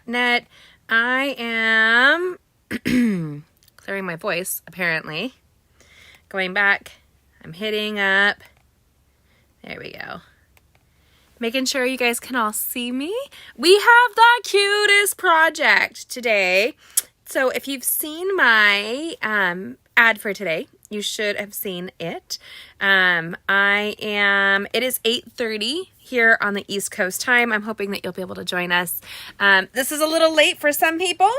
net. I am clearing my voice, apparently. Going back, I'm hitting up. There we go. Making sure you guys can all see me. We have the cutest project today. So if you've seen my ad for today, you should have seen it. It is 8:30 here on the East Coast time. I'm hoping that you'll be able to join us. This is a little late for some people,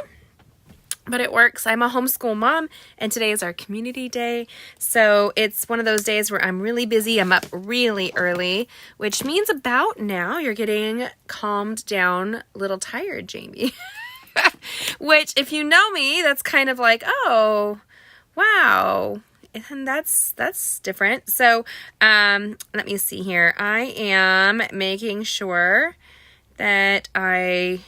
but it works. I'm a homeschool mom, and today is our community day. So it's one of those days where I'm really busy. I'm up really early, which means about now you're getting calmed down, a little tired, Jamie. Which, if you know me, that's kind of like, oh, wow. And that's different. So let me see here. I am making sure that I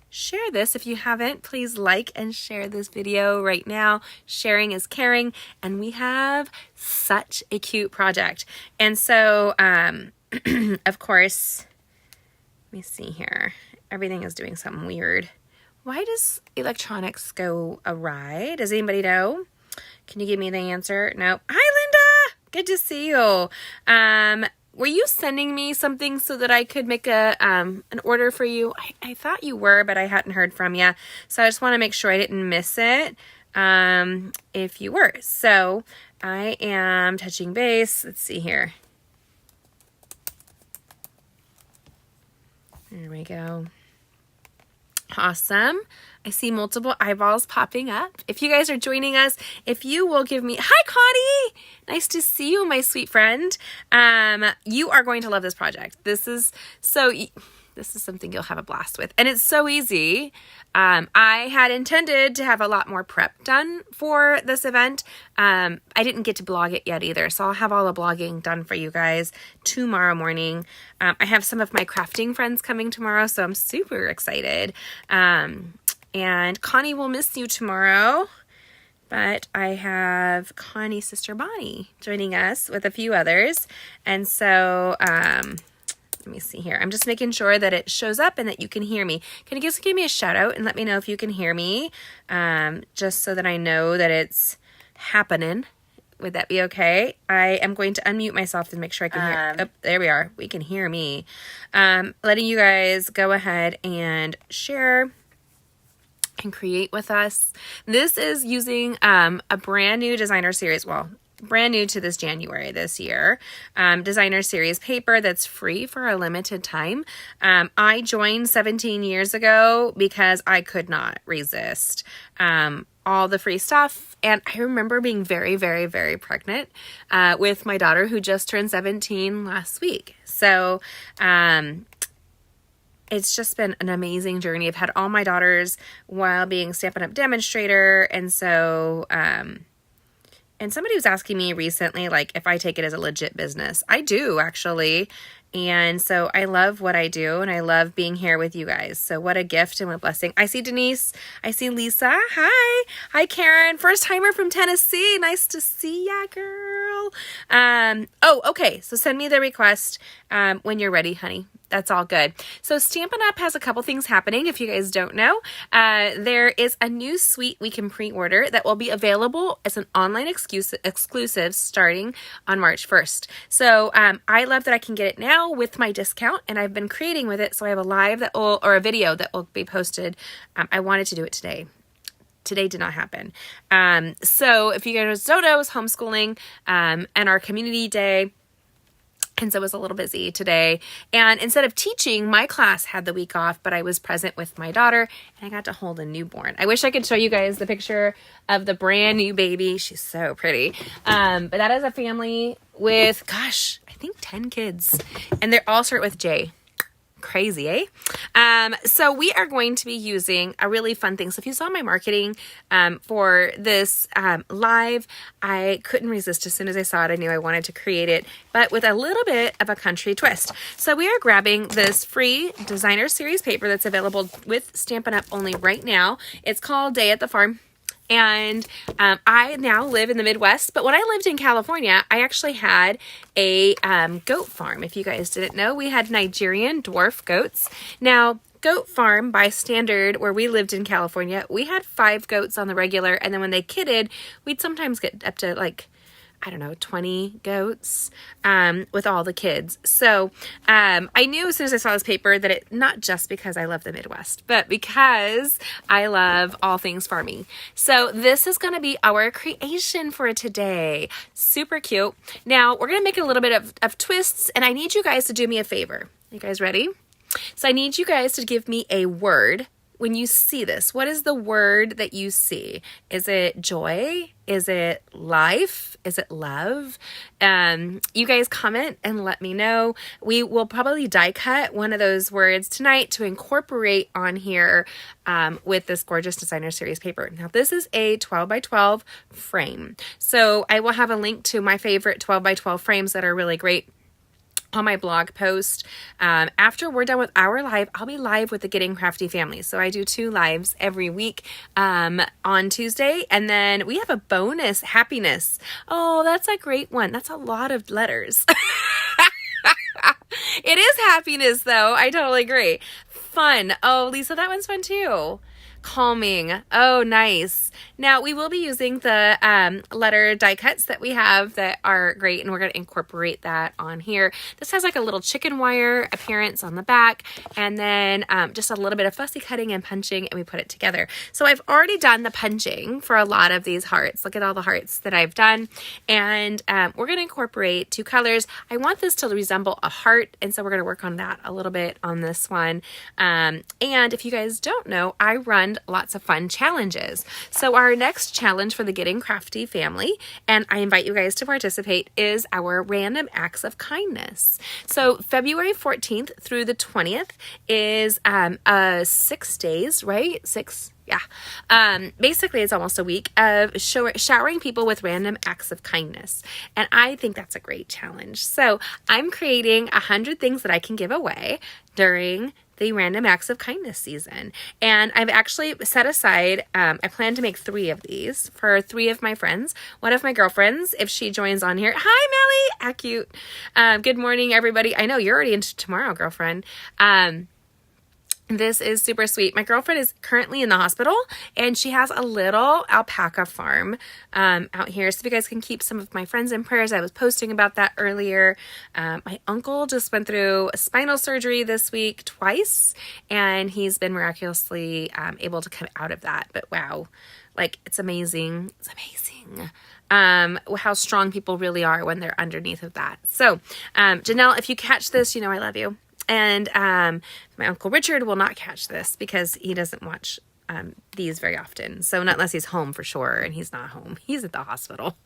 share this. If you haven't, please like and share this video right now. Sharing is caring, and we have such a cute project. And so, of course, let me see here. Everything is doing something weird. Why does electronics go awry? Does anybody know? Can you give me the answer? No. Hi, Linda. Good to see you. Were you sending me something so that I could make an order for you? I thought you were, but I hadn't heard from you. So I just want to make sure I didn't miss it if you were. So I am touching base. Let's see here. There we go. Awesome. I see multiple eyeballs popping up. If you guys are joining us, if you will give me, hi Connie, nice to see you, my sweet friend. You are going to love this project. This is something you'll have a blast with, and it's so easy. I had intended to have a lot more prep done for this event. I didn't get to blog it yet either, so I'll have all the blogging done for you guys tomorrow morning. I have some of my crafting friends coming tomorrow, so I'm super excited. And Connie will miss you tomorrow, but I have Connie's sister Bonnie joining us with a few others. And so, let me see here. I'm just making sure that it shows up and that you can hear me. Can you just give me a shout out and let me know if you can hear me? Just so that I know that it's happening. Would that be okay? I am going to unmute myself to make sure I can hear. Oh, there we are. We can hear me. Letting you guys go ahead and share and create with us. This is using a brand new designer series. Well, brand new to this January this year, designer series paper that's free for a limited time. I joined 17 years ago because I could not resist all the free stuff. And I remember being very, very, very pregnant with my daughter who just turned 17 last week. So it's just been an amazing journey. I've had all my daughters while being Stampin UP Demonstrator. And so, and somebody was asking me recently, like, if I take it as a legit business. I do, actually. And so I love what I do, and I love being here with you guys. So what a gift and what a blessing. I see Denise. I see Lisa. Hi. Hi, Karen. First timer from Tennessee. Nice to see ya, girl. Oh, okay. So send me the request when you're ready, honey. That's all good. So Stampin' Up! Has a couple things happening. If you guys don't know, there is a new suite we can pre-order that will be available as an online exclusive starting on March 1st. So I love that I can get it now with my discount, and I've been creating with it. So I have a live or a video that will be posted. I wanted to do it today. Today did not happen. So if you guys don't know, it's homeschooling and our community day. And so I was a little busy today. And instead of teaching, my class had the week off, but I was present with my daughter and I got to hold a newborn. I wish I could show you guys the picture of the brand new baby. She's so pretty. But that is a family with, gosh, I think 10 kids. And they all start with J. Crazy, eh? So we are going to be using a really fun thing. So if you saw my marketing for this live, I couldn't resist. As soon as I saw it, I knew I wanted to create it, but with a little bit of a country twist. So we are grabbing this free designer series paper that's available with Stampin' Up! Only right now. It's called Day at the Farm. And I now live in the Midwest, but when I lived in California, I actually had a goat farm. If you guys didn't know, we had Nigerian dwarf goats. Now, goat farm by standard where we lived in California. We had 5 goats on the regular, and then when they kidded, we'd sometimes get up to like, I don't know, 20 goats with all the kids. So I knew as soon as I saw this paper that it, not just because I love the Midwest, but because I love all things farming. So this is going to be our creation for today. Super cute. Now we're going to make a little bit of twists, and I need you guys to do me a favor. You guys ready? So I need you guys to give me a word. When you see this, what is the word that you see? Is it joy? Is it life? Is it love? You guys comment and let me know. We will probably die cut one of those words tonight to incorporate on here with this gorgeous designer series paper. Now this is a 12 by 12 frame. So I will have a link to my favorite 12 by 12 frames that are really great on my blog post. After we're done with our live, I'll be live with the Getting Crafty family. So I do 2 lives every week on Tuesday. And then we have a bonus happiness. Oh, that's a great one. That's a lot of letters. It is happiness though. I totally agree. Fun. Oh, Lisa, that one's fun too. Calming. Oh, nice. Now we will be using the letter die cuts that we have that are great, and we're going to incorporate that on here. This has like a little chicken wire appearance on the back, and then just a little bit of fussy cutting and punching, and we put it together. So I've already done the punching for a lot of these hearts. Look at all the hearts that I've done, and we're going to incorporate 2 colors. I want this to resemble a heart, and so we're going to work on that a little bit on this one. And if you guys don't know, I run lots of fun challenges. So our next challenge for the Getting Crafty family, and I invite you guys to participate, is our random acts of kindness. So February 14th through the 20th is 6 days, right? 6. Yeah. Basically it's almost a week of showering people with random acts of kindness. And I think that's a great challenge. So I'm creating 100 things that I can give away during the random acts of kindness season. And I've actually set aside, I plan to make 3 of these for 3 of my friends. One of my girlfriends, if she joins on here. Hi, Melly. Ah, cute. Good morning, everybody. I know you're already into tomorrow, girlfriend. This is super sweet. My girlfriend is currently in the hospital, and she has a little alpaca farm out here. So if you guys can keep some of my friends in prayers, I was posting about that earlier. My uncle just went through a spinal surgery this week twice, and he's been miraculously able to come out of that. But wow, like it's amazing. It's amazing. How strong people really are when they're underneath of that. So Janelle, if you catch this, you know I love you. And my Uncle Richard will not catch this because he doesn't watch these very often. So not unless he's home for sure, and he's not home. He's at the hospital.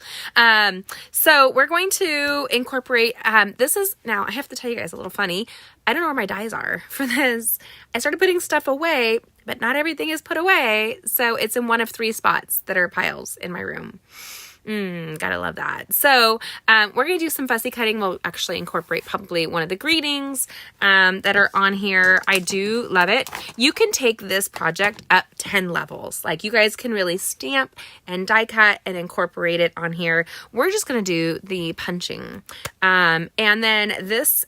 So we're going to incorporate, this is, now I have to tell you guys a little funny. I don't know where my dies are for this. I started putting stuff away, but not everything is put away. So it's in one of 3 spots that are piles in my room. Gotta love that. So we're going to do some fussy cutting. We'll actually incorporate probably one of the greetings that are on here. I do love it. You can take this project up 10 levels. Like you guys can really stamp and die cut and incorporate it on here. We're just going to do the punching. And then this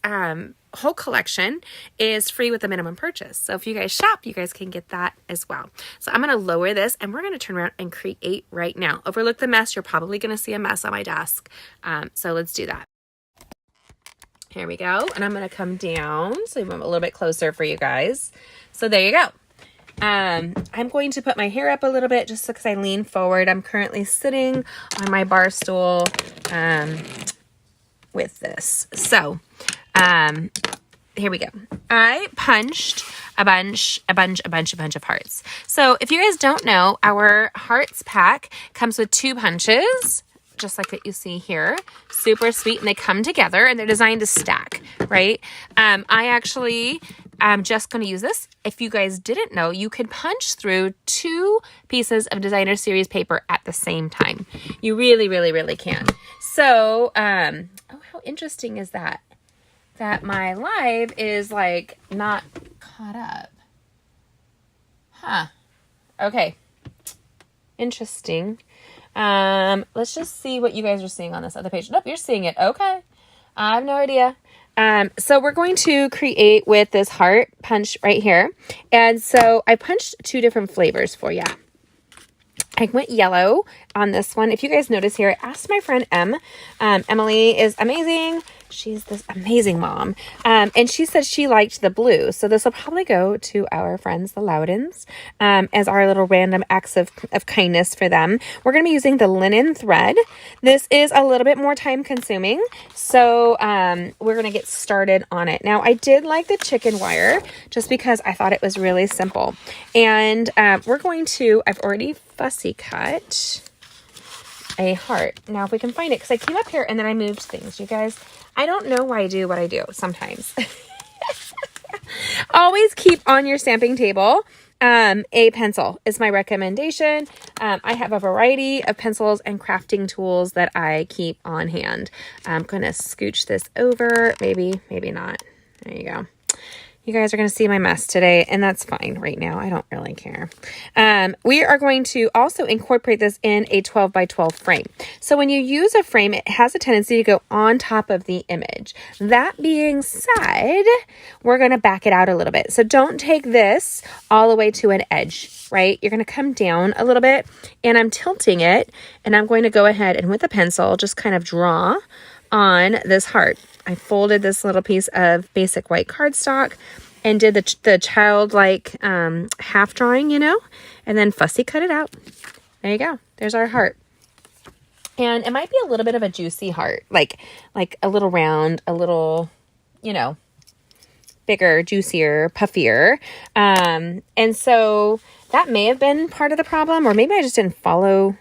whole collection is free with a minimum purchase. So if you guys shop, you guys can get that as well. So I'm going to lower this, and we're going to turn around and create right now. Overlook the mess. You're probably going to see a mess on my desk. So let's do that. Here we go. And I'm going to come down so I'm a little bit closer for you guys. So there you go. I'm going to put my hair up a little bit just because I lean forward. I'm currently sitting on my bar stool with this. So here we go. I punched a bunch of hearts. So if you guys don't know, our hearts pack comes with 2 punches, just like that you see here. Super sweet, and they come together, and they're designed to stack, right? I actually am just going to use this. If you guys didn't know, you can punch through 2 pieces of designer series paper at the same time. You really, really, really can. So, oh, how interesting is that? That my live is like not caught up. Huh. Okay. Interesting. Let's just see what you guys are seeing on this other page. Nope, you're seeing it. Okay. I have no idea. So we're going to create with this heart punch right here. And so I punched 2 different flavors for you. I went yellow on this one. If you guys notice here, I asked my friend Emily is amazing. She's this amazing mom. And she said she liked the blue. So this will probably go to our friends, the Loudons, as our little random acts of kindness for them. We're going to be using the linen thread. This is a little bit more time consuming. So we're going to get started on it. Now, I did like the chicken wire just because I thought it was really simple. And we're going to, I've already fussy cut a heart. Now, if we can find it, because I came up here and then I moved things, you guys. I don't know why I do what I do sometimes. Always keep on your stamping table a pencil is my recommendation. I have a variety of pencils and crafting tools that I keep on hand. I'm going to scooch this over. Maybe not. There you go. You guys are going to see my mess today, and that's fine right now. I don't really care. We are going to also incorporate this in a 12 by 12 frame. So when you use a frame, it has a tendency to go on top of the image. That being said, we're going to back it out a little bit. So don't take this all the way to an edge, right? You're going to come down a little bit, and I'm tilting it, and I'm going to go ahead and with a pencil, just kind of draw on this heart. I folded this little piece of basic white cardstock and did the childlike half drawing, you know, and then fussy cut it out. There you go. There's our heart. And it might be a little bit of a juicy heart, like a little round, a little, you know, bigger, juicier, puffier. And so that may have been part of the problem, or maybe I just didn't follow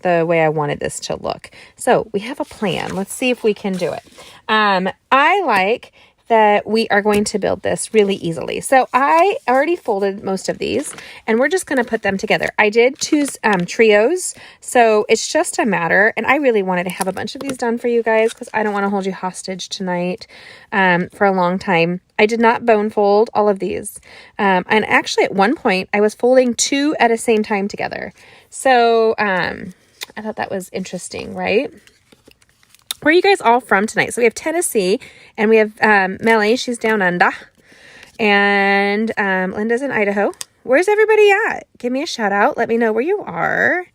the way I wanted this to look. So we have a plan. Let's see if we can do it. I like that we are going to build this really easily. So I already folded most of these and we're just going to put them together. I did choose trios. So it's just a matter, and I really wanted to have a bunch of these done for you guys because I don't want to hold you hostage tonight for a long time. I did not bone fold all of these. And actually at one point I was folding 2 at the same time together. So I thought that was interesting, right? Where are you guys all from tonight? So we have Tennessee, and we have Melly. She's down under. And Linda's in Idaho. Where's everybody at? Give me a shout out. Let me know where you are.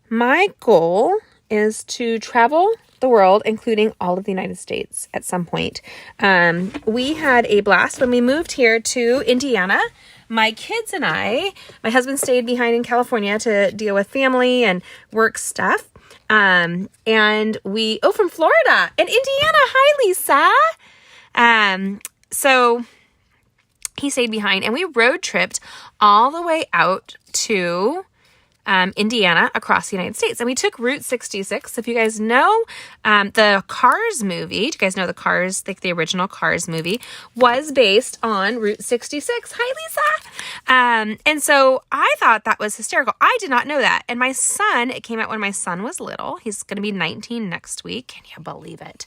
My goal is to travel the world, including all of the United States at some point. We had a blast when we moved here to Indiana. My kids and my husband stayed behind in California to deal with family and work stuff. And we, from Florida and Indiana. Hi, Lisa. So he stayed behind and we road tripped all the way out to Indiana across the United States. And we took Route 66. If you guys know the Cars movie, do you guys know the Cars, like the original Cars movie, was based on Route 66. Hi, Lisa. And so I thought that was hysterical. I did not know that. And my son, it came out when my son was little. He's going to be 19 next week. Can you believe it?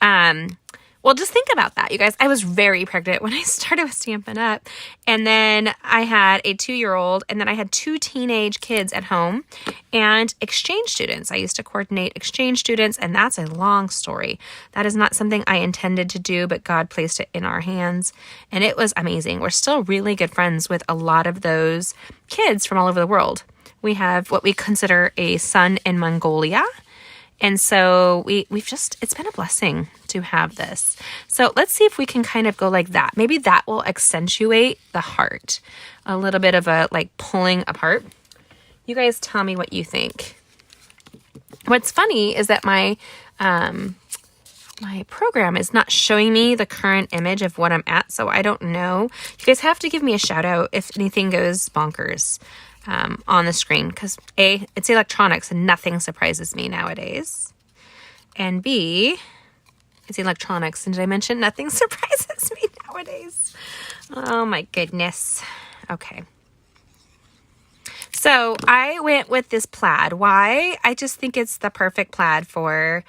Well, just think about that, you guys. I was very pregnant when I started with Stampin' Up. And then I had a 2-year-old, and then I had 2 teenage kids at home and exchange students. I used to coordinate exchange students, and that's a long story. That is not something I intended to do, but God placed it in our hands, and it was amazing. We're still really good friends with a lot of those kids from all over the world. We have what we consider a son in Mongolia. And so it's been a blessing to have this. So let's see if we can kind of go like that. Maybe that will accentuate the heart. A little bit of a like pulling apart. You guys tell me what you think. What's funny is that my program is not showing me the current image of what I'm at. So I don't know. You guys have to give me a shout out if anything goes bonkers on the screen, because A, it's electronics and nothing surprises me nowadays, and B, it's electronics, and did I mention nothing surprises me nowadays? Oh my goodness. Okay, so I went with this plaid. Why? I just think it's the perfect plaid for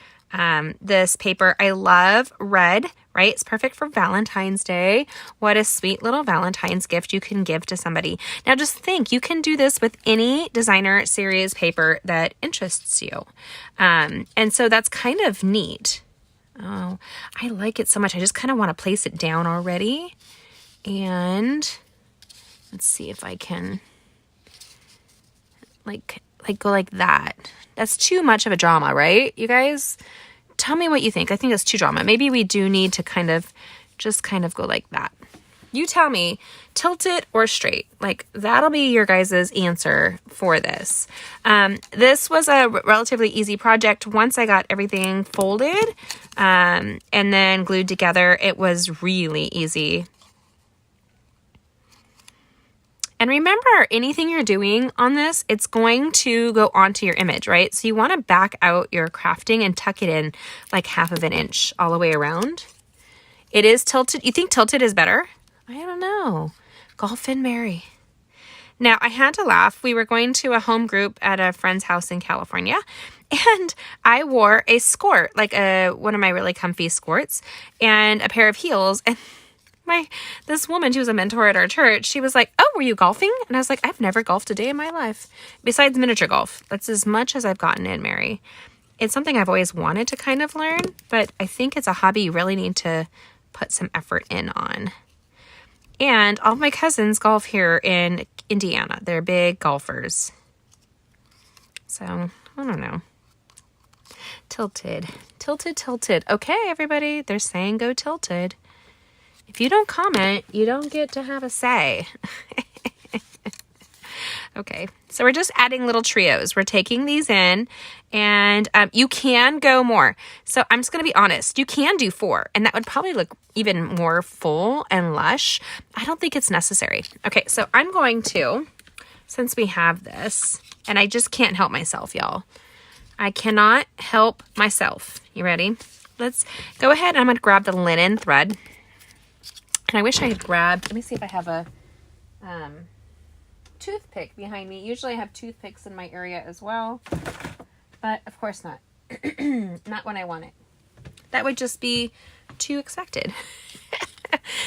this paper. I love red, right? It's perfect for Valentine's Day. What a sweet little Valentine's gift you can give to somebody. Now just think, you can do this with any designer series paper that interests you. And so that's kind of neat. Oh, I like it so much. I just kind of want to place it down already. And let's see if I can like go like that. That's too much of a drama, right? You guys, tell me what you think. I think that's too drama. Maybe we do need to just kind of go like that. You tell me, tilt it or straight. Like, that'll be your guys' answer for this. This was a relatively easy project. Once I got everything folded and then glued together, it was really easy. And remember, anything you're doing on this, it's going to go onto your image, right? So you want to back out your crafting and tuck it in like 1/2 inch all the way around. It is tilted. You think tilted is better? I don't know. Golf and Mary. Now, I had to laugh. We were going to a home group at a friend's house in California, and I wore a skirt, like one of my really comfy skirts, and a pair of heels. And this woman, she was a mentor at our church, she was like, "Oh, were you golfing?" And I was like, "I've never golfed a day in my life. Besides miniature golf. That's as much as I've gotten in, Mary." It's something I've always wanted to kind of learn, but I think it's a hobby you really need to put some effort in on. And all my cousins golf here in Indiana. They're big golfers. So, I don't know. Tilted. Tilted, tilted. Okay, everybody. They're saying go tilted. If you don't comment, you don't get to have a say. Okay, so we're just adding little trios. We're taking these in, and you can go more. So I'm just going to be honest. You can do 4, and that would probably look even more full and lush. I don't think it's necessary. Okay, so I'm going to, since we have this, and I just can't help myself, y'all. I cannot help myself. You ready? Let's go ahead. I'm going to grab the linen thread. And I wish I had grabbed, let me see if I have a toothpick behind me. Usually I have toothpicks in my area as well, but of course not. Not when I want it. That would just be too expected.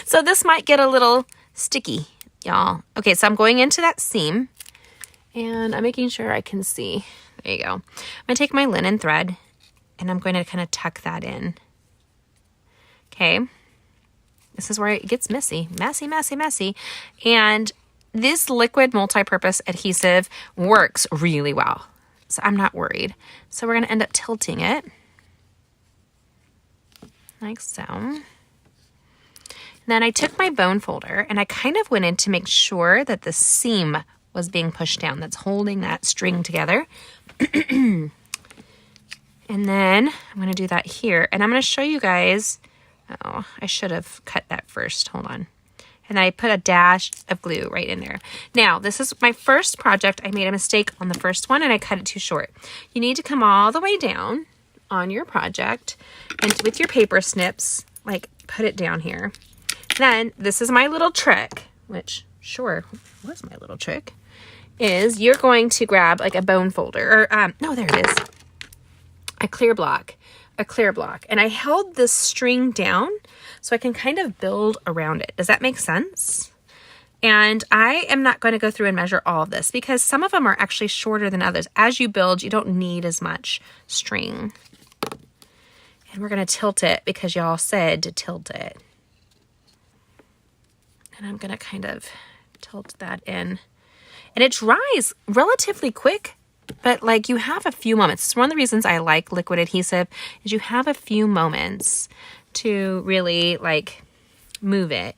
So this might get a little sticky, y'all. Okay, so I'm going into that seam and I'm making sure I can see. There you go. I'm going to take my linen thread and I'm going to kind of tuck that in. Okay. This is where it gets messy. Messy, messy, messy. And this liquid multi-purpose adhesive works really well. So I'm not worried. So we're going to end up tilting it. Like so. And then I took my bone folder and I kind of went in to make sure that the seam was being pushed down. That's holding that string together. And then I'm going to do that here. And I'm going to show you guys. Oh, I should have cut that first. Hold on. And I put a dash of glue right in there. Now, this is my first project. I made a mistake on the first one and I cut it too short. You need to come all the way down on your project and with your paper snips, like put it down here. Then this is my little trick, which sure was my little trick, is you're going to grab like a bone folder or, no, there it is. A clear block. And I held this string down so I can kind of build around it. Does that make sense? And I am not going to go through and measure all of this because some of them are actually shorter than others. As you build, you don't need as much string. And we're going to tilt it because y'all said to tilt it. And I'm going to kind of tilt that in. And it dries relatively quick. But like you have a few moments. It's one of the reasons I like liquid adhesive is you have a few moments to really like move it.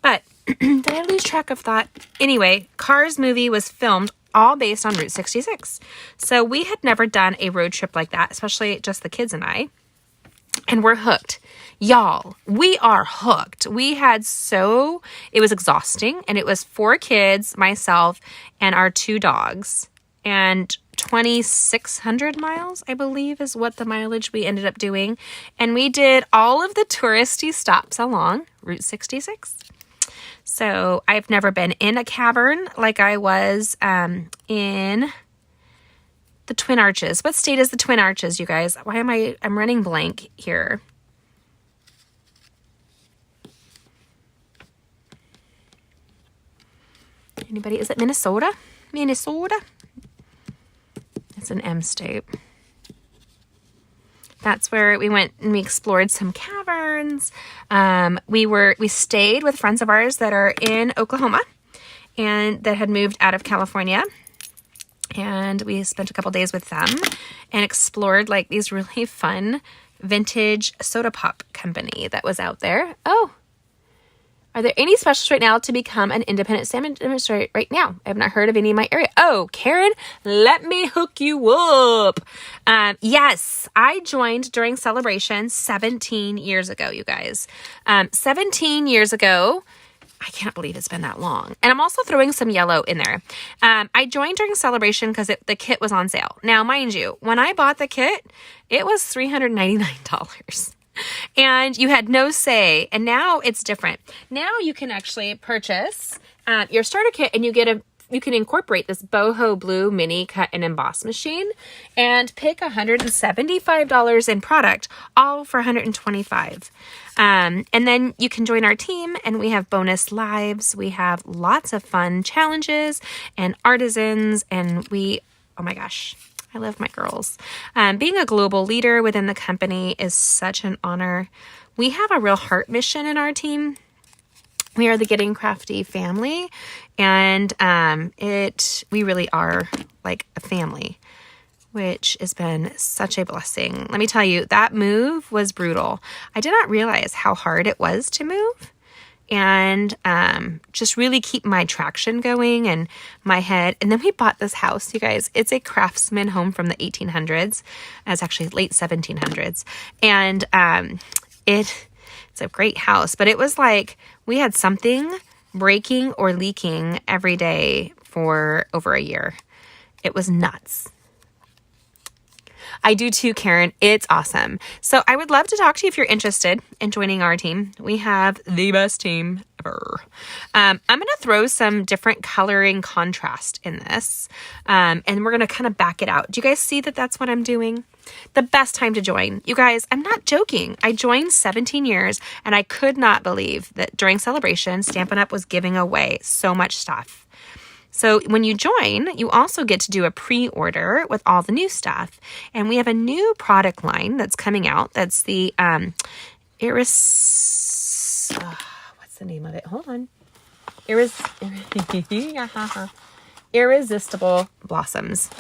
But did I lose track of that? Anyway, Cars movie was filmed all based on Route 66. So we had never done a road trip like that, especially just the kids and I. And we're hooked. Y'all, we are hooked. It was exhausting. And it was 4 kids, myself, and our 2 dogs. And 2,600 miles, I believe, is what the mileage we ended up doing. And we did all of the touristy stops along Route 66. So I've never been in a cavern like I was in the Twin Arches. What state is the Twin Arches, you guys? Why am I'm running blank here. Anybody? Is it Minnesota? Minnesota? It's an M state. That's where we went and we explored some caverns. We stayed with friends of ours that are in Oklahoma and that had moved out of California. And we spent a couple days with them and explored like these really fun vintage soda pop company that was out there. Oh, are there any specials right now to become an independent stampin' demonstrator right now? I have not heard of any in my area. Oh, Karen, let me hook you up. Yes, I joined during Celebration 17 years ago, you guys. 17 years ago. I can't believe it's been that long. And I'm also throwing some yellow in there. I joined during Celebration because the kit was on sale. Now, mind you, when I bought the kit, it was $399. And you had no say. And now it's different. Now you can actually purchase your starter kit and you can incorporate this boho blue mini cut and emboss machine and pick $175 in product, all for $125. And then you can join our team and we have bonus lives. We have lots of fun challenges and artisans and oh my gosh, I love my girls. Being a global leader within the company is such an honor. We have a real heart mission in our team. We are the Getting Crafty family, and we really are like a family, which has been such a blessing. Let me tell you, that move was brutal. I did not realize how hard it was to move and just really keep my traction going and my head. And then we bought this house, you guys. It's a craftsman home from the 1800s. It's actually late 1700s. And it's a great house, but it was like we had something breaking or leaking every day for over a year. It was nuts. I do too, Karen. It's awesome. So I would love to talk to you if you're interested in joining our team. We have the best team ever. I'm going to throw some different coloring contrast in this, and we're going to kind of back it out. Do you guys see that that's what I'm doing? The best time to join. You guys, I'm not joking. I joined 17 years, and I could not believe that during Celebration, Stampin' Up! Was giving away so much stuff. So when you join, you also get to do a pre-order with all the new stuff. And we have a new product line that's coming out. That's the what's the name of it? Hold on. Irresistible Blossoms.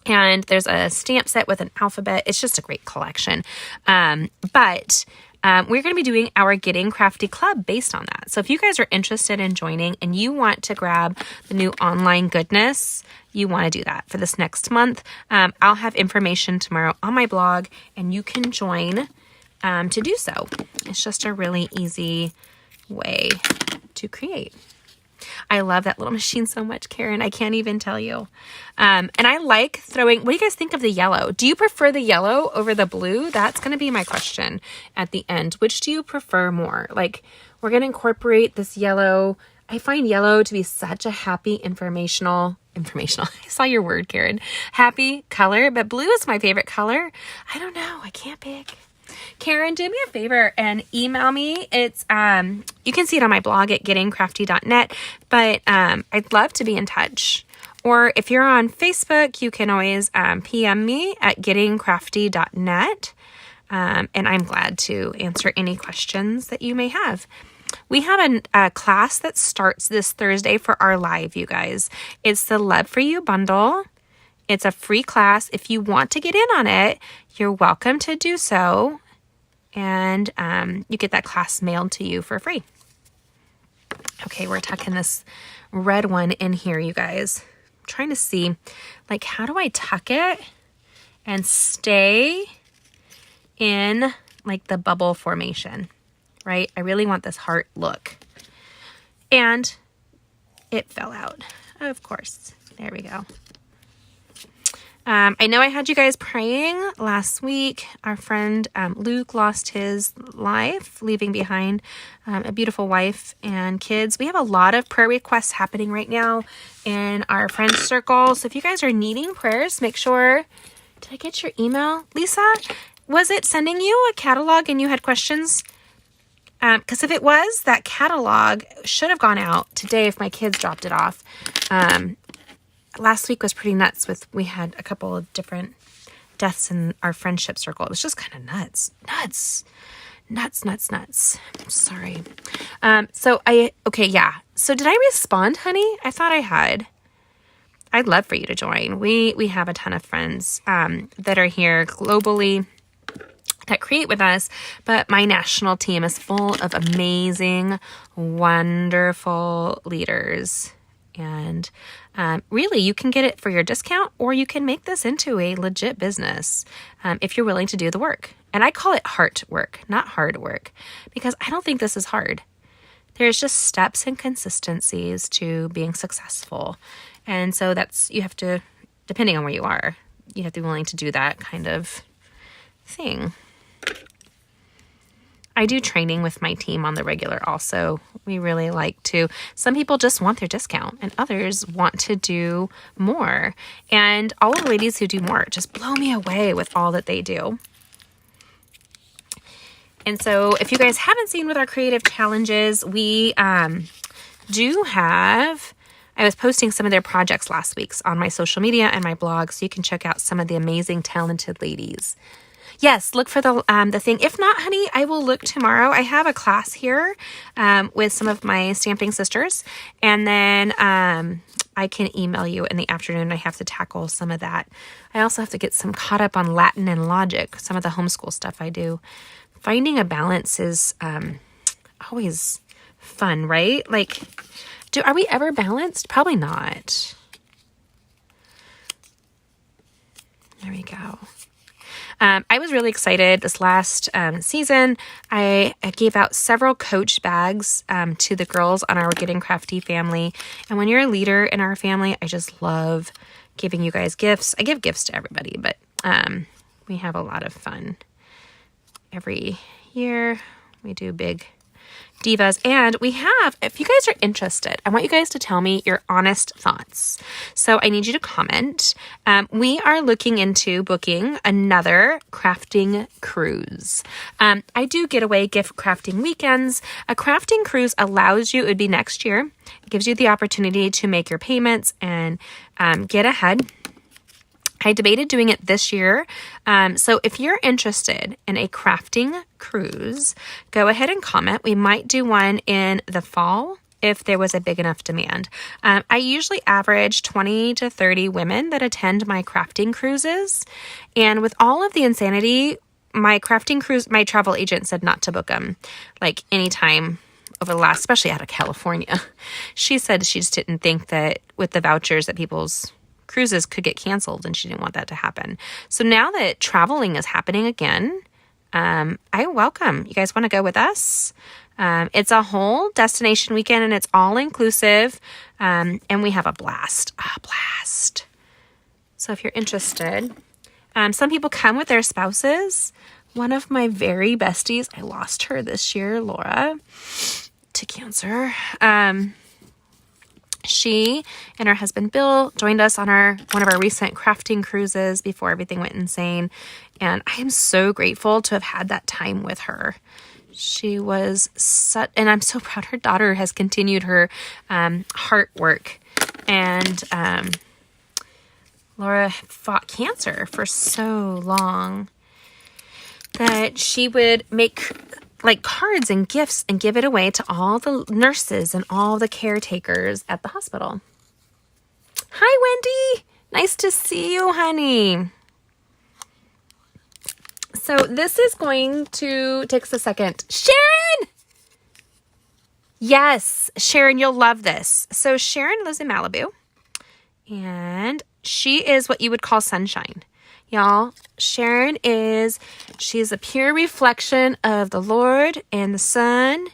And there's a stamp set with an alphabet. It's just a great collection. But we're going to be doing our Getting Crafty Club based on that. So if you guys are interested in joining and you want to grab the new online goodness, you want to do that for this next month. I'll have information tomorrow on my blog and you can join to do so. It's just a really easy way to create. I love that little machine so much, Karen. I can't even tell you. And I like throwing, what do you guys think of the yellow? Do you prefer the yellow over the blue? That's going to be my question at the end. Which do you prefer more? Like, we're going to incorporate this yellow. I find yellow to be such a happy, informational. I saw your word, Karen. Happy color, but blue is my favorite color. I don't know. I can't pick. Karen, do me a favor and email me. It's you can see it on my blog at gettingcrafty.net, but I'd love to be in touch. Or if you're on Facebook, you can always PM me at gettingcrafty.net, and I'm glad to answer any questions that you may have. We have a class that starts this Thursday for our live, you guys. It's the Love For You bundle. It's a free class. If you want to get in on it, you're welcome to do so. And you get that class mailed to you for free. Okay, we're tucking this red one in here, you guys. I'm trying to see, like, how do I tuck it and stay in, like, the bubble formation, right? I really want this heart look. And it fell out, of course. There we go. I know I had you guys praying last week. Our friend Luke lost his life, leaving behind a beautiful wife and kids. We have a lot of prayer requests happening right now in our friend circle. So if you guys are needing prayers, make sure, did I get your email? Lisa, was it sending you a catalog and you had questions? Because if it was, that catalog should have gone out today if my kids dropped it off. Last week was pretty nuts we had a couple of different deaths in our friendship circle. It was just kind of nuts. Sorry. So did I respond, honey? I thought I had. I'd love for you to join. We have a ton of friends that are here globally that create with us, but my national team is full of amazing, wonderful leaders. And really, you can get it for your discount, or you can make this into a legit business if you're willing to do the work. And I call it heart work, not hard work, because I don't think this is hard. There's just steps and consistencies to being successful. And so you have to, depending on where you are, you have to be willing to do that kind of thing. I do training with my team on the regular also. We really like to, some people just want their discount and others want to do more. And all of the ladies who do more just blow me away with all that they do. And so if you guys haven't seen with our creative challenges, we do have, I was posting some of their projects last week on my social media and my blog, so you can check out some of the amazing, talented ladies. Yes, look for the thing. If not, honey, I will look tomorrow. I have a class here with some of my stamping sisters, and then I can email you in the afternoon. I have to tackle some of that. I also have to get some caught up on Latin and logic, some of the homeschool stuff I do. Finding a balance is always fun, right? Like, are we ever balanced? Probably not. There we go. I was really excited this last season. I gave out several Coach bags to the girls on our Getting Crafty family. And when you're a leader in our family, I just love giving you guys gifts. I give gifts to everybody, but we have a lot of fun. Every year we do big divas, and we have, if you guys are interested, I want you guys to tell me your honest thoughts. So I need you to comment. We are looking into booking another crafting cruise. I do getaway gift crafting weekends. A crafting cruise allows you, it would be next year. It gives you the opportunity to make your payments and get ahead. I debated doing it this year. So if you're interested in a crafting cruise, go ahead and comment. We might do one in the fall if there was a big enough demand. I usually average 20 to 30 women that attend my crafting cruises. And with all of the insanity, my crafting cruise, my travel agent said not to book them like anytime over the last, especially out of California. She said she just didn't think that with the vouchers that people's cruises could get canceled, and she didn't want that to happen. So now that traveling is happening again, I welcome. You guys want to go with us? It's a whole destination weekend, and it's all inclusive, and we have a blast. So if you're interested, some people come with their spouses. One of my very besties, I lost her this year, Laura, to cancer. She and her husband Bill joined us on one of our recent crafting cruises before everything went insane. And I am so grateful to have had that time with her. She was and I'm so proud her daughter has continued her heart work. And Laura fought cancer for so long that she would make like cards and gifts and give it away to all the nurses and all the caretakers at the hospital. Hi, Wendy. Nice to see you, honey. So this is going to take us a second. Sharon! Yes, Sharon, you'll love this. So Sharon lives in Malibu, and she is what you would call sunshine. Y'all, Sharon she's a pure reflection of the Lord and the sun.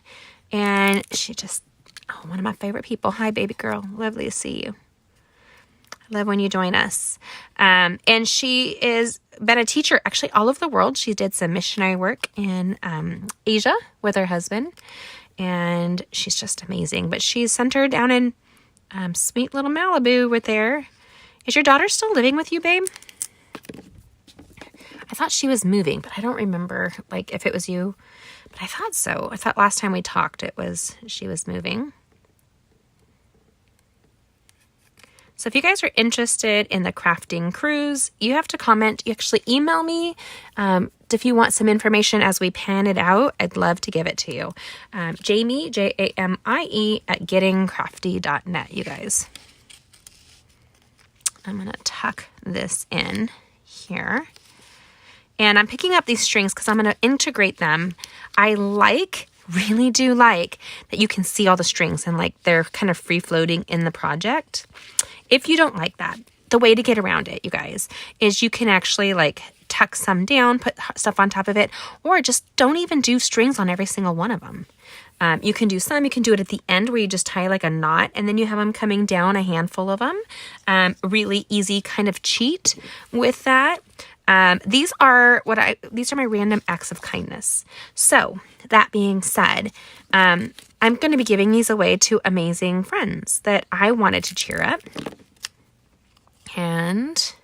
And she just, one of my favorite people. Hi, baby girl. Lovely to see you. I love when you join us. And she is been a teacher actually all over the world. She did some missionary work in Asia with her husband. And she's just amazing. But she's centered down in sweet little Malibu with there. Is your daughter still living with you, babe? I thought she was moving, but I don't remember like if it was you, but I thought so. I thought last time we talked, she was moving. So if you guys are interested in the crafting cruise, you have to comment. You actually email me if you want some information as we pan it out. I'd love to give it to you. Jamie, Jamie at gettingcrafty.net, you guys. I'm going to tuck this in here. And I'm picking up these strings because I'm going to integrate them. I really do like that you can see all the strings and like they're kind of free floating in the project. If you don't like that, the way to get around it, you guys, is you can actually like tuck some down, put stuff on top of it, or just don't even do strings on every single one of them. You can do some, you can do it at the end where you just tie like a knot and then you have them coming down, a handful of them. Really easy kind of cheat with that. These are my random acts of kindness. So that being said, I'm going to be giving these away to amazing friends that I wanted to cheer up. And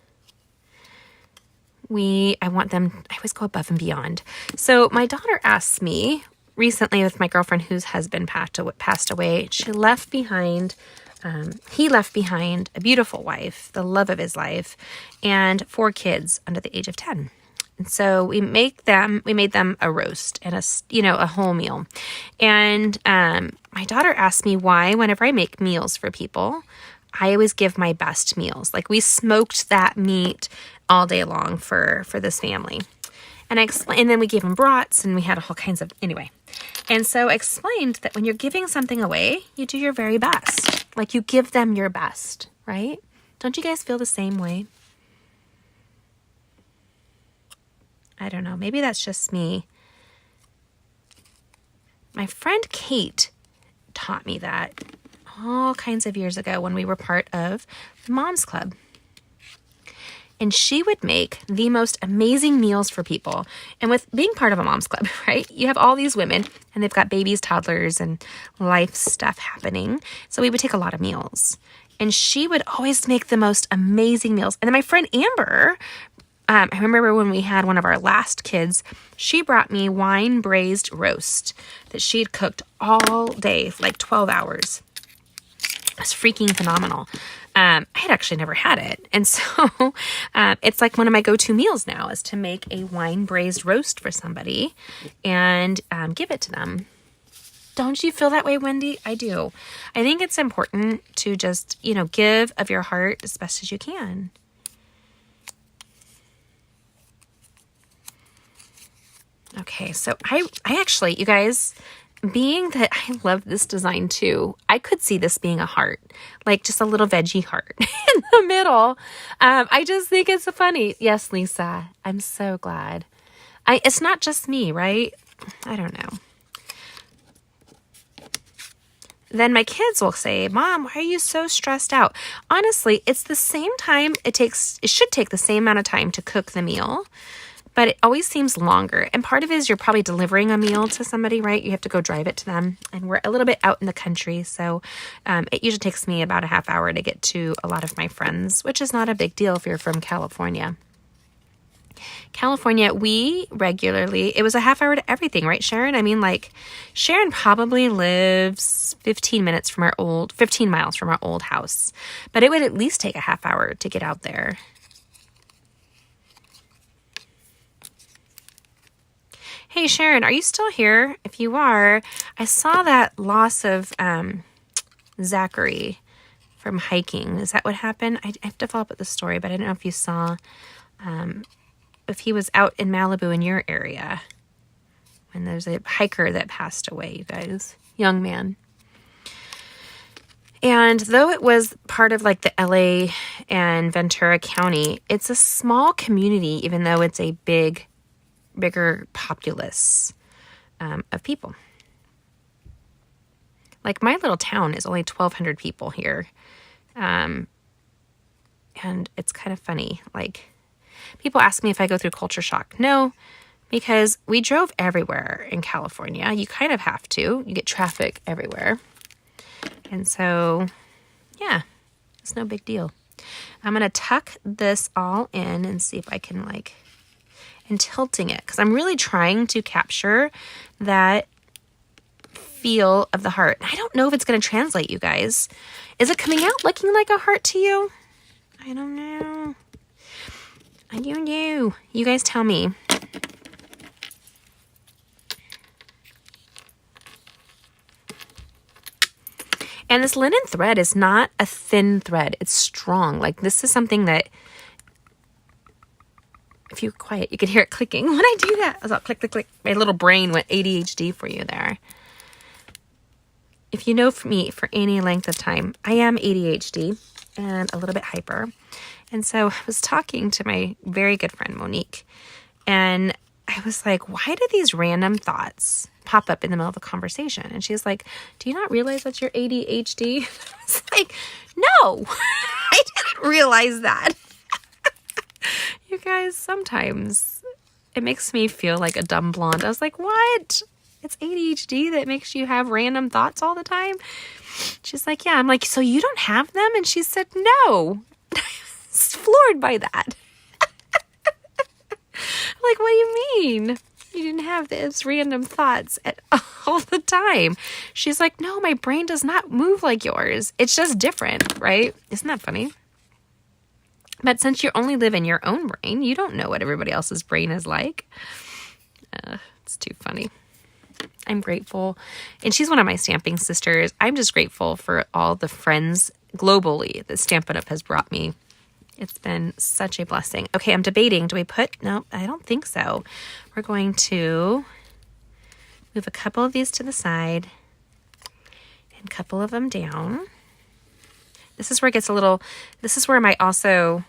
I always go above and beyond. So my daughter asked me recently with my girlfriend whose husband passed away, he left behind a beautiful wife, the love of his life, and 4 kids under the age of 10. And so we made them a roast and a whole meal. And my daughter asked me why, whenever I make meals for people, I always give my best meals. Like we smoked that meat all day long for this family. And and then we gave them brats and we had all kinds of, anyway. And so I explained that when you're giving something away, you do your very best. Like you give them your best, right? Don't you guys feel the same way? I don't know. Maybe that's just me. My friend Kate taught me that all kinds of years ago when we were part of the Moms Club. And she would make the most amazing meals for people. And with being part of a Moms Club, right? You have all these women and they've got babies, toddlers, and life stuff happening. So we would take a lot of meals. And she would always make the most amazing meals. And then my friend Amber, I remember when we had one of our last kids, she brought me wine braised roast that she had cooked all day, like 12 hours. It was freaking phenomenal. I had actually never had it. And so it's like one of my go-to meals now is to make a wine braised roast for somebody and give it to them. Don't you feel that way, Wendy? I do. I think it's important to just, give of your heart as best as you can. Okay, so I actually, you guys, being that I love this design too, I could see this being a heart, like just a little veggie heart in the middle. I just think it's funny. Yes, Lisa, I'm so glad. It's not just me, right? I don't know. Then my kids will say, Mom, why are you so stressed out? Honestly, it's the same time it should take the same amount of time to cook the meal, but it always seems longer. And part of it is you're probably delivering a meal to somebody, right? You have to go drive it to them. And we're a little bit out in the country. So it usually takes me about a half hour to get to a lot of my friends, which is not a big deal if you're from California. California, it was a half hour to everything, right, Sharon? I mean, like, Sharon probably lives 15 miles from our old house, but it would at least take a half hour to get out there. Hey, Sharon, are you still here? If you are, I saw that loss of Zachary from hiking. Is that what happened? I have to follow up with the story, but I don't know if you saw if he was out in Malibu in your area when there's a hiker that passed away, you guys. Young man. And though it was part of like the LA and Ventura County, it's a small community, even though it's a bigger populace of people. Like my little town is only 1,200 people here. And it's kind of funny. Like people ask me if I go through culture shock. No, because we drove everywhere in California. You kind of have to. You get traffic everywhere. And so, yeah, it's no big deal. I'm going to tuck this all in and see if I can and tilting it, because I'm really trying to capture that feel of the heart. I don't know if it's going to translate, you guys. Is it coming out looking like a heart to you? I don't know. I don't know. You guys tell me. And this linen thread is not a thin thread. It's strong. Like, this is something that, if you're quiet, you can hear it clicking when I do that. I was all click, click, click. My little brain went ADHD for you there. If you know me for any length of time, I am ADHD and a little bit hyper. And so I was talking to my very good friend, Monique, and I was like, why do these random thoughts pop up in the middle of a conversation? And she's like, do you not realize that's your ADHD? I was like, no, I didn't realize that. You guys, sometimes it makes me feel like a dumb blonde. I was like, what? It's ADHD that makes you have random thoughts all the time? She's like, yeah. I'm like, so you don't have them? And she said, no. I was floored by that. I'm like, what do you mean? You didn't have these random thoughts all the time. She's like, no, my brain does not move like yours. It's just different, right? Isn't that funny? But since you only live in your own brain, you don't know what everybody else's brain is like. It's too funny. I'm grateful. And she's one of my stamping sisters. I'm just grateful for all the friends globally that Stampin Up has brought me. It's been such a blessing. Okay, I'm debating. Do we put... No, I don't think so. We're going to move a couple of these to the side and a couple of them down. This is where it gets a little... This is where my also...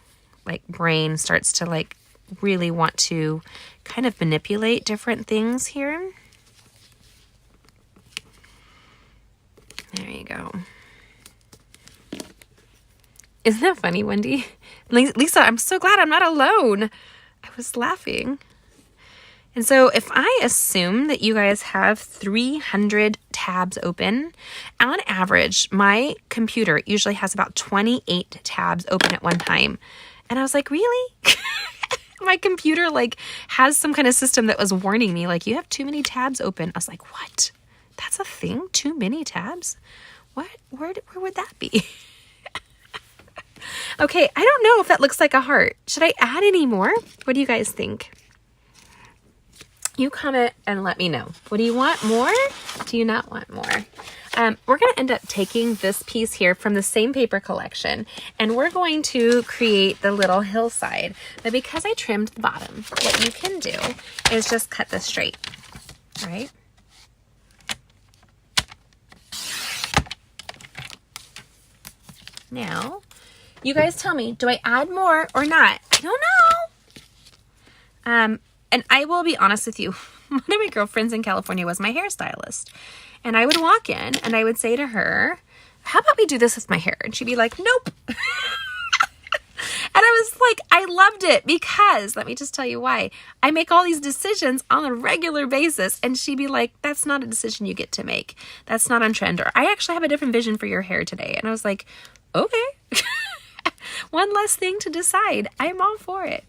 like brain starts to like really want to kind of manipulate different things here. There you go. Isn't that funny, Wendy? Lisa, I'm so glad I'm not alone. I was laughing. And so if I assume that you guys have 300 tabs open, on average, my computer usually has about 28 tabs open at one time. And I was like, really? My computer like has some kind of system that was warning me, like, you have too many tabs open. I was like, what? That's a thing? Too many tabs? What? Where would that be? Okay, I don't know if that looks like a heart. Should I add any more? What do you guys think? You comment and let me know. What do you want more? Do you not want more? We're going to end up taking this piece here from the same paper collection, and we're going to create the little hillside. But because I trimmed the bottom, what you can do is just cut this straight, right? Now, you guys tell me, do I add more or not? I don't know. And I will be honest with you. One of my girlfriends in California was my hairstylist. And I would walk in and I would say to her, how about we do this with my hair? And she'd be like, nope. And I was like, I loved it because, let me just tell you why. I make all these decisions on a regular basis. And she'd be like, that's not a decision you get to make. That's not on trend. Or I actually have a different vision for your hair today. And I was like, okay. One less thing to decide. I'm all for it.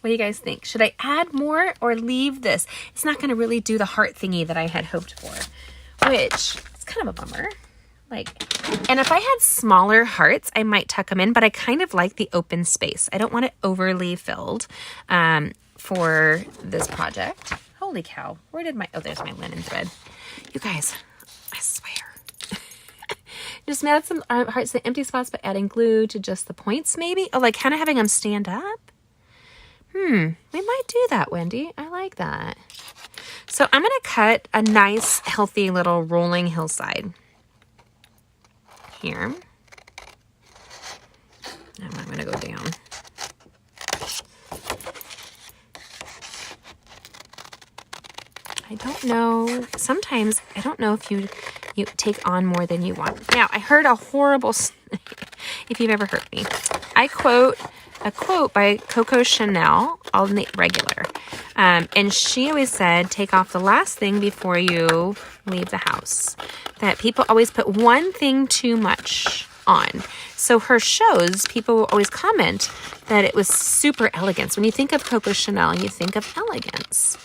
What do you guys think? Should I add more or leave this? It's not going to really do the heart thingy that I had hoped for, which is kind of a bummer. And if I had smaller hearts, I might tuck them in, but I kind of like the open space. I don't want it overly filled for this project. Holy cow. Where did my... Oh, there's my linen thread. You guys, I swear. Just add some hearts to empty spots by adding glue to just the points, maybe? Oh, like kind of having them stand up? We might do that, Wendy. I like that. So I'm going to cut a nice, healthy little rolling hillside here. Now I'm going to go down. I don't know. Sometimes I don't know if you take on more than you want. Now, I heard a horrible, if you've ever heard me, I quote a quote by Coco Chanel on the regular. And she always said, take off the last thing before you leave the house. That people always put one thing too much on. So her shows, people will always comment that it was super elegance. When you think of Coco Chanel, you think of elegance.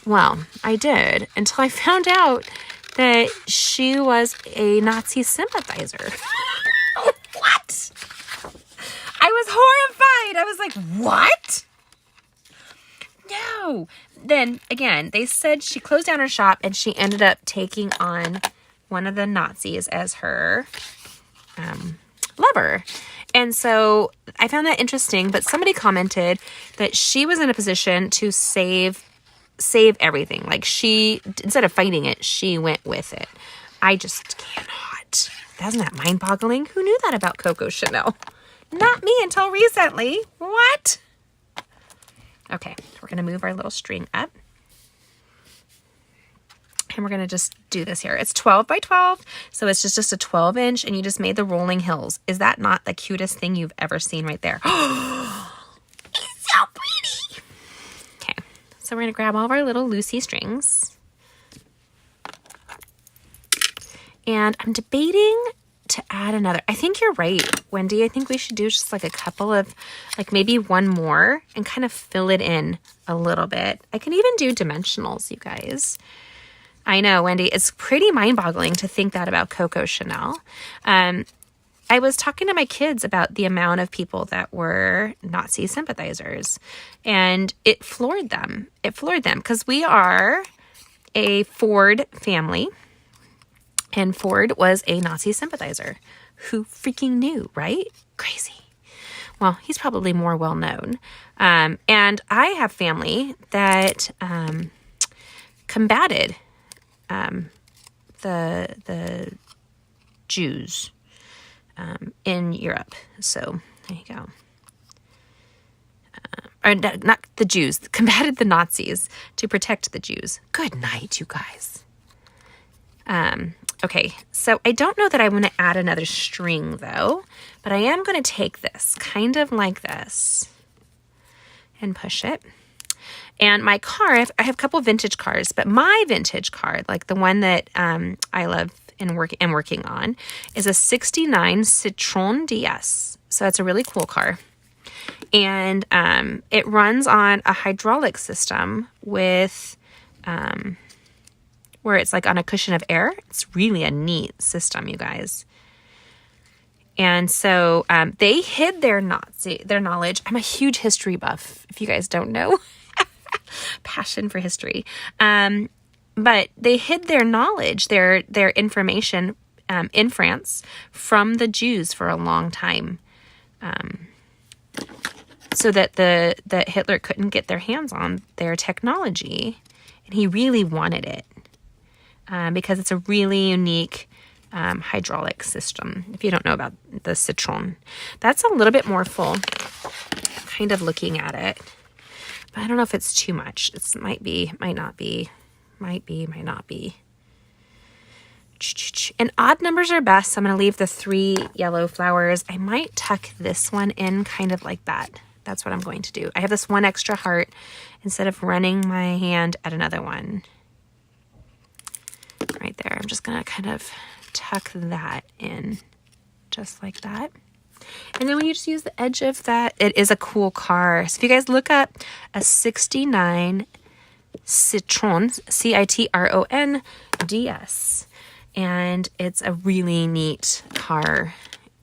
Well, I did until I found out that she was a Nazi sympathizer. What? I was horrified. I was like, what? No. Then again, they said she closed down her shop and she ended up taking on one of the Nazis as her lover. And so I found that interesting, but somebody commented that she was in a position to save everything. Like she, instead of fighting it, she went with it. I just cannot. Isn't that mind-boggling? Who knew that about Coco Chanel? Not me until recently. What? Okay, we're going to move our little string up. And we're going to just do this here. It's 12 by 12, so it's just a 12-inch, and you just made the rolling hills. Is that not the cutest thing you've ever seen right there? It's so pretty. Okay, so we're going to grab all of our little Lucy strings. And I'm debating to add another. I think you're right, Wendy. I think we should do just like a couple of, like maybe one more and kind of fill it in a little bit. I can even do dimensionals, you guys. I know, Wendy, it's pretty mind-boggling to think that about Coco Chanel. I was talking to my kids about the amount of people that were Nazi sympathizers, and it floored them. It floored them because we are a Ford family. And Ford was a Nazi sympathizer. Who freaking knew, right? Crazy. Well, he's probably more well known. And I have family that combated the Jews in Europe. So there you go. Or not the Jews, combated the Nazis to protect the Jews. Good night, you guys. Okay, so I don't know that I want to add another string though, but I am going to take this kind of like this and push it. And my card, I have a couple vintage cards, but my vintage card, like the one that I love and am working on, is a 69 Citroen DS. So that's a really cool car. And it runs on a hydraulic system with where it's like on a cushion of air. It's really a neat system, you guys. And so they hid their knowledge. I'm a huge history buff, if you guys don't know. Passion for history. But they hid their knowledge, their information in France from the Jews for a long time. So that that Hitler couldn't get their hands on their technology. And he really wanted it. Because it's a really unique hydraulic system, if you don't know about the Citroen. That's a little bit more full, kind of looking at it. But I don't know if it's too much. It might be, might not be. Might be, might not be. And odd numbers are best, so I'm going to leave the 3 yellow flowers. I might tuck this one in kind of like that. That's what I'm going to do. I have this one extra heart instead of running my hand at another one. Right there. I'm just going to kind of tuck that in just like that. And then when you just use the edge of that, it is a cool car. So if you guys look up a 69 Citroen, Citron DS, and it's a really neat car.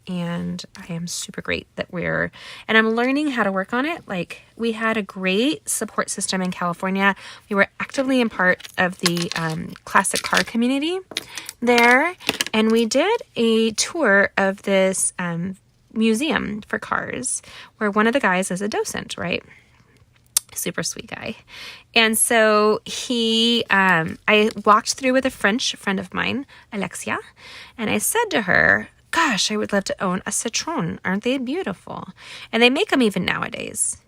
And I am super great that and I'm learning how to work on it. Like, we had a great support system in California. We were actively in part of the classic car community there. And we did a tour of this museum for cars where one of the guys is a docent, right? Super sweet guy. And so I walked through with a French friend of mine, Alexia, and I said to her, gosh, I would love to own a Citroen. Aren't they beautiful? And they make them even nowadays.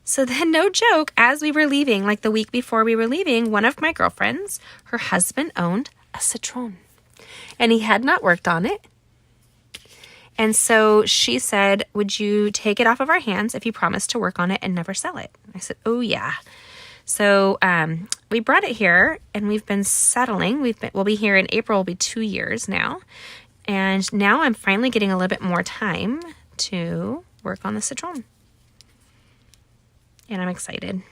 So then, no joke, as we were leaving, like the week before we were leaving, one of my girlfriends, her husband owned a Citroen. And he had not worked on it. And so she said, would you take it off of our hands if you promise to work on it and never sell it? I said, oh, yeah. So we brought it here, and we've been settling. We'll be here in April. Will be 2 years now. And now I'm finally getting a little bit more time to work on the Citroen. And I'm excited.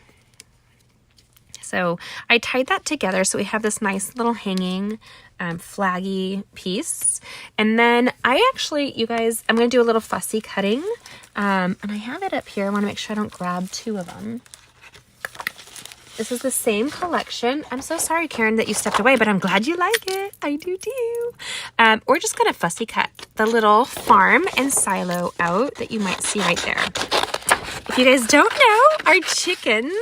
So I tied that together so we have this nice little hanging flaggy piece. And then I actually, you guys, I'm going to do a little fussy cutting. And I have it up here. I want to make sure I don't grab two of them. This is the same collection. I'm so sorry, Karen, that you stepped away, but I'm glad you like it. I do too. We're just going to fussy cut the little farm and silo out that you might see right there. If you guys don't know, our chickens,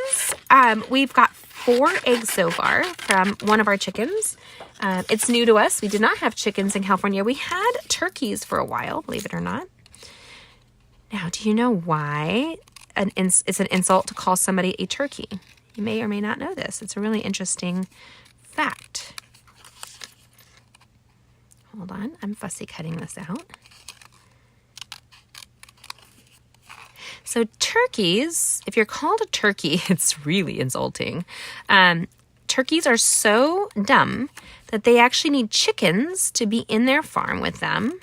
we've got 4 eggs so far from one of our chickens. It's new to us. We did not have chickens in California. We had turkeys for a while, believe it or not. Now, do you know why it's an insult to call somebody a turkey? You may or may not know this. It's a really interesting fact. Hold on, I'm fussy cutting this out. So turkeys, if you're called a turkey, it's really insulting. Turkeys are so dumb that they actually need chickens to be in their farm with them,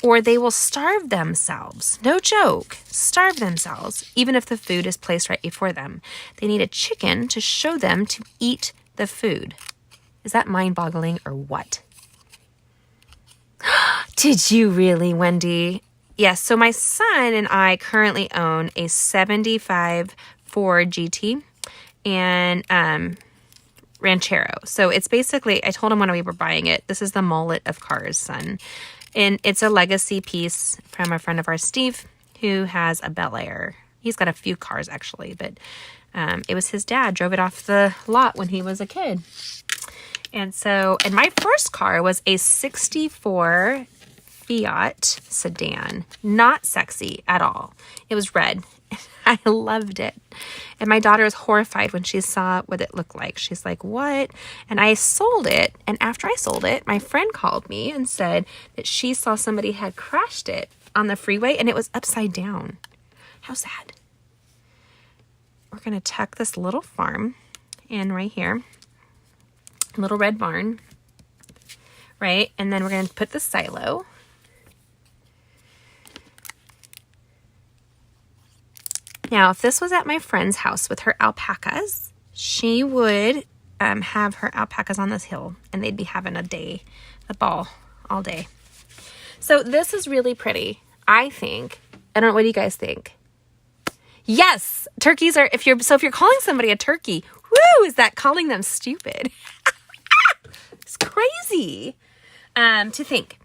or they will starve themselves. No joke, starve themselves, even if the food is placed right before them. They need a chicken to show them to eat the food. Is that mind-boggling or what? Did you really, Wendy? Yes, so my son and I currently own a 75 Ford GT and Ranchero. So it's basically, I told him when we were buying it, this is the mullet of cars, son. And it's a legacy piece from a friend of ours, Steve, who has a Bel Air. He's got a few cars, actually, but it was his dad drove it off the lot when he was a kid. And my first car was a 64 Fiat sedan. Not sexy at all. It was red. I loved it. And my daughter was horrified when she saw what it looked like. She's like, what? And I sold it. And after I sold it, my friend called me and said that she saw somebody had crashed it on the freeway and it was upside down. How sad. We're going to tuck this little farm in right here. Little red barn. Right? And then we're going to put the silo. Now, if this was at my friend's house with her alpacas, she would have her alpacas on this hill and they'd be having a ball all day. So this is really pretty, I think. I don't know, what do you guys think? Yes, turkeys are, if you're calling somebody a turkey, woo, is that calling them stupid? It's crazy to think.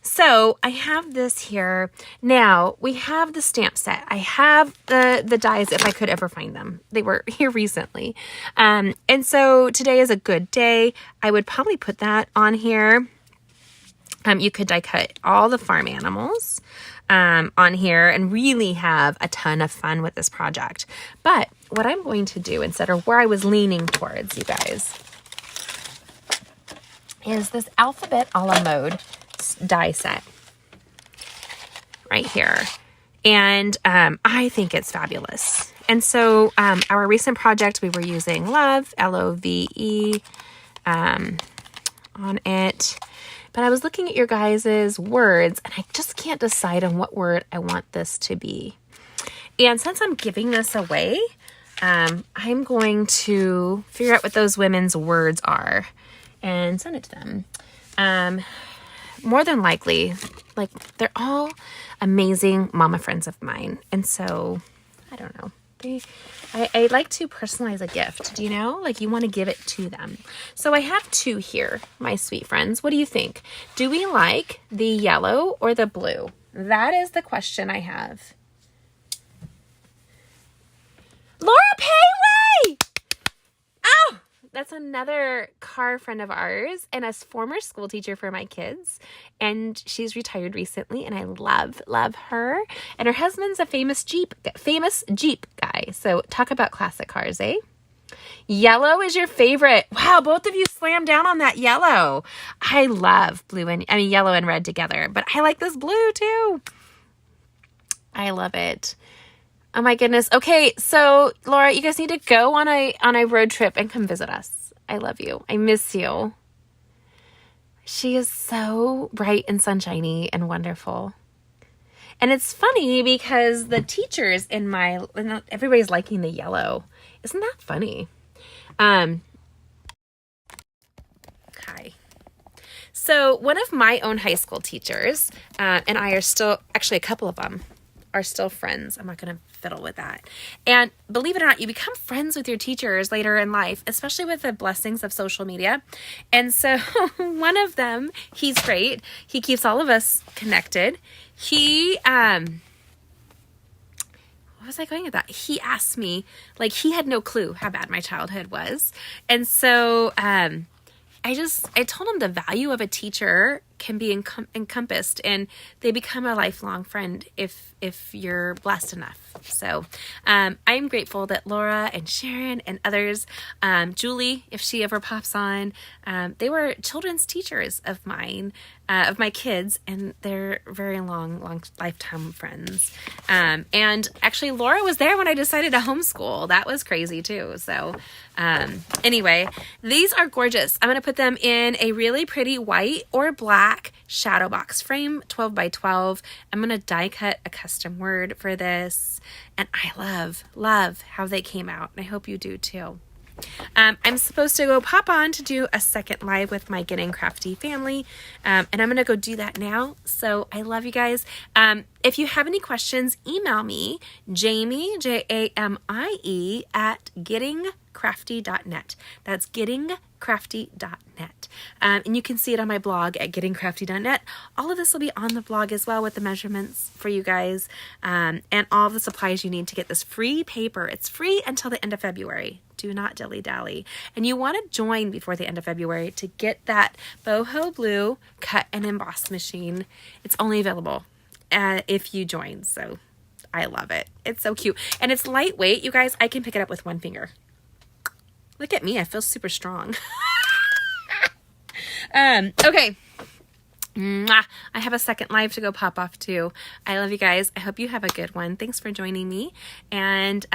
So I have this here. Now we have the stamp set. I have the dies if I could ever find them. They were here recently. And so today is a good day. I would probably put that on here. You could die cut all the farm animals on here and really have a ton of fun with this project. But what I'm going to do instead, or where I was leaning towards, you guys, is this alphabet a la mode die set right here. And I think it's fabulous. And so our recent project, we were using Love, L-O-V-E, on it. But I was looking at your guys' words and I just can't decide on what word I want this to be. And since I'm giving this away, I'm going to figure out what those women's words are and send it to them. More than likely, like, they're all amazing mama friends of mine. And so, I don't know. I like to personalize a gift, do you know? Like, you want to give it to them. So I have 2 here, my sweet friends. What do you think? Do we like the yellow or the blue? That is the question I have. Laura Paley! Oh! That's another car friend of ours and a former school teacher for my kids. And she's retired recently and I love her. And her husband's a famous Jeep guy. So talk about classic cars, eh? Yellow is your favorite. Wow, both of you slammed down on that yellow. I love yellow and red together, but I like this blue too. I love it. Oh my goodness. Okay, so Laura, you guys need to go on a road trip and come visit us. I love you. I miss you. She is so bright and sunshiny and wonderful. And it's funny because the teachers everybody's liking the yellow. Isn't that funny? Hi. So one of my own high school teachers, and I are still, actually a couple of them are still friends. I'm not going to fiddle with that. And believe it or not, you become friends with your teachers later in life, especially with the blessings of social media. And so one of them, he's great. He keeps all of us connected. What was I going with that? He asked me, like, he had no clue how bad my childhood was. And so, I told him the value of a teacher can be encompassed, and they become a lifelong friend if you're blessed enough. So I'm grateful that Laura and Sharon and others, Julie, if she ever pops on, they were children's teachers of mine, of my kids, and they're very long lifetime friends. And actually Laura was there when I decided to homeschool. That was crazy too. So anyway, these are gorgeous. I'm going to put them in a really pretty white or black shadow box frame, 12 by 12. I'm going to die cut a custom word for this. And I love how they came out. And I hope you do too. I'm supposed to go pop on to do a second live with my Getting Crafty family. And I'm going to go do that now. So I love you guys. If you have any questions, email me, Jamie, Jamie, at gettingcrafty.net. That's gettingcrafty.net. And you can see it on my blog at gettingcrafty.net. All of this will be on the blog as well with the measurements for you guys, and all of the supplies you need to get this free paper. It's free until the end of February. Do not dilly-dally. And you want to join before the end of February to get that boho blue cut and emboss machine. It's only available if you join. So I love it. It's so cute. And it's lightweight. You guys, I can pick it up with one finger. Look at me. I feel super strong. Okay. Mwah. I have a second live to go pop off to. I love you guys. I hope you have a good one. Thanks for joining me. And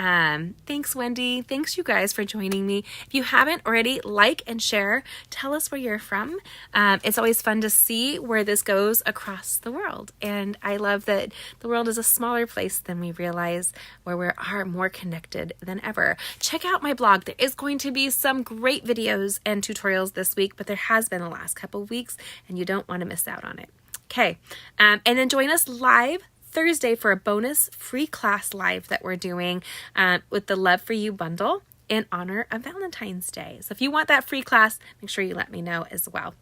thanks, Wendy. Thanks, you guys, for joining me. If you haven't already, like and share. Tell us where you're from. It's always fun to see where this goes across the world. And I love that the world is a smaller place than we realize, where we are more connected than ever. Check out my blog. There is going to be some great videos and tutorials this week, but there has been the last couple of weeks, and you don't want to miss out on it. Okay. And then join us live Thursday for a bonus free class live that we're doing with the Love for You bundle in honor of Valentine's Day. So if you want that free class, make sure you let me know as well.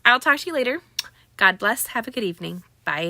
I'll talk to you later. God bless. Have a good evening. Bye.